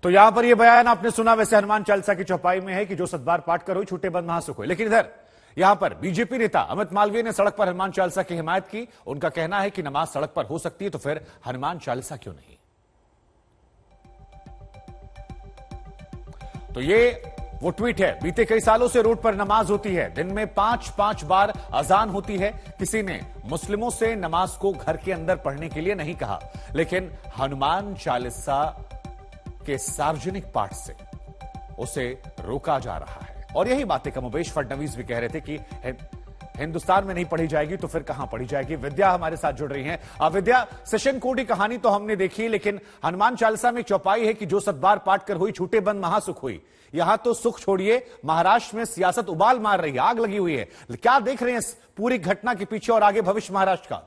तो यहां पर यह बयान आपने सुना, वैसे हनुमान चालीसा की चौपाई में है कि जो सतबार पाठ करो छूटे बंद महासुख हो। लेकिन इधर यहां पर बीजेपी नेता अमित मालवीय ने सड़क पर हनुमान चालीसा की हिमायत की। उनका कहना है कि नमाज सड़क पर हो सकती है तो फिर हनुमान चालीसा क्यों नहीं। तो ये वो ट्वीट है, बीते कई सालों से रोड पर नमाज होती है, दिन में 5-5 बार अजान होती है। किसी ने मुस्लिमों से नमाज को घर के अंदर पढ़ने के लिए नहीं कहा, लेकिन हनुमान चालीसा के सार्वजनिक पाठ से उसे रोका जा रहा है। और यही बातें कमोबेश फडणवीस भी कह रहे थे कि हिंदुस्तान में नहीं पढ़ी जाएगी तो फिर कहां पढ़ी जाएगी। विद्या हमारे साथ जुड़ रही हैं। विद्या, सेशन कोर्ट की कहानी तो हमने देखी, लेकिन हनुमान चालीसा में चौपाई है कि जो सतबार पाठ कर हुई छूटे बंद महासुख हुई। यहां तो सुख छोड़िए, महाराष्ट्र में सियासत उबाल मार रही है, आग लगी हुई है। क्या देख रहे हैं इस पूरी घटना के पीछे और आगे भविष्य महाराष्ट्र का?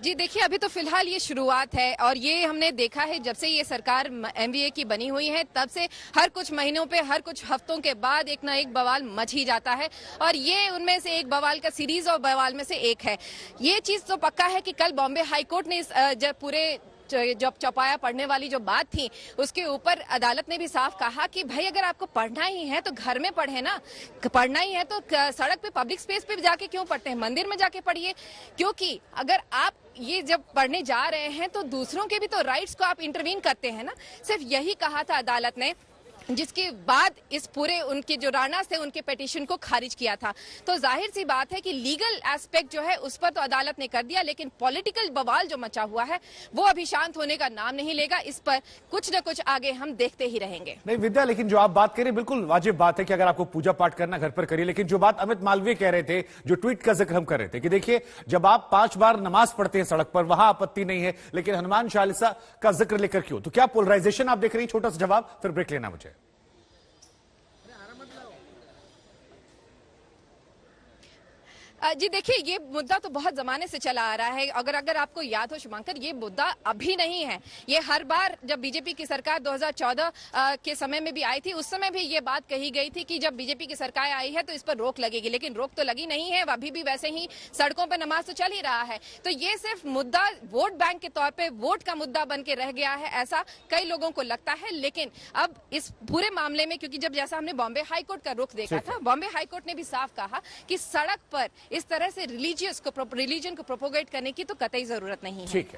जी देखिए, अभी तो फिलहाल ये शुरुआत है और ये हमने देखा है जब से ये सरकार एमवीए की बनी हुई है तब से हर कुछ महीनों पे, हर कुछ हफ्तों के बाद एक ना एक बवाल मच ही जाता है और ये उनमें से एक बवाल का सीरीज और बवाल में से एक है। ये चीज तो पक्का है कि कल बॉम्बे हाईकोर्ट ने इस पूरे जब चौपाया पढ़ने वाली जो बात थी उसके ऊपर अदालत ने भी साफ कहा कि भाई अगर आपको पढ़ना ही है तो घर में पढ़े ना, पढ़ना ही है तो सड़क पे पब्लिक स्पेस पे जाके क्यों पढ़ते हैं, मंदिर में जाके पढ़िए। क्योंकि अगर आप ये जब पढ़ने जा रहे हैं तो दूसरों के भी तो राइट्स को आप इंटरवीन करते हैं ना। सिर्फ यही कहा था अदालत ने, जिसके बाद इस पूरे उनके जो राणा थे उनके पिटीशन को खारिज किया था। तो जाहिर सी बात है कि लीगल एस्पेक्ट जो है उस पर तो अदालत ने कर दिया, लेकिन पॉलिटिकल बवाल जो मचा हुआ है वो अभी शांत होने का नाम नहीं लेगा। इस पर कुछ न कुछ आगे हम देखते ही रहेंगे। नहीं विद्या, लेकिन जो आप बात करें बिल्कुल वाजिब बात है कि अगर आपको पूजा पाठ करना घर पर करिए, लेकिन जो बात अमित मालवीय कह रहे थे, जो ट्वीट का जिक्र हम कर रहे थे कि देखिए जब आप 5 बार नमाज पढ़ते हैं सड़क पर वहां आपत्ति नहीं है, लेकिन हनुमान चालीसा का जिक्र लेकर क्यों? तो क्या पोलराइजेशन आप देख रही हैं? छोटा सा जवाब, फिर ब्रेक लेना मुझे। जी देखिए, ये मुद्दा तो बहुत जमाने से चला आ रहा है। अगर आपको याद हो शुभंकर, ये मुद्दा अभी नहीं है। ये हर बार जब बीजेपी की सरकार 2014 के समय में भी आई थी, उस समय भी ये बात कही गई थी कि जब बीजेपी की सरकार आई है तो इस पर रोक लगेगी, लेकिन रोक तो लगी नहीं है। अभी भी वैसे ही सड़कों पर नमाज तो चल ही रहा है। तो ये सिर्फ मुद्दा वोट बैंक के तौर पर वोट का मुद्दा बन के रह गया है, ऐसा कई लोगों को लगता है। लेकिन अब इस पूरे मामले में, क्योंकि जब जैसा हमने बॉम्बे हाईकोर्ट का रुख देखा था, बॉम्बे हाईकोर्ट ने भी साफ कहा कि सड़क पर इस तरह से रिलीजन को प्रोपोगेट करने की तो कतई जरूरत नहीं है। ठीक है।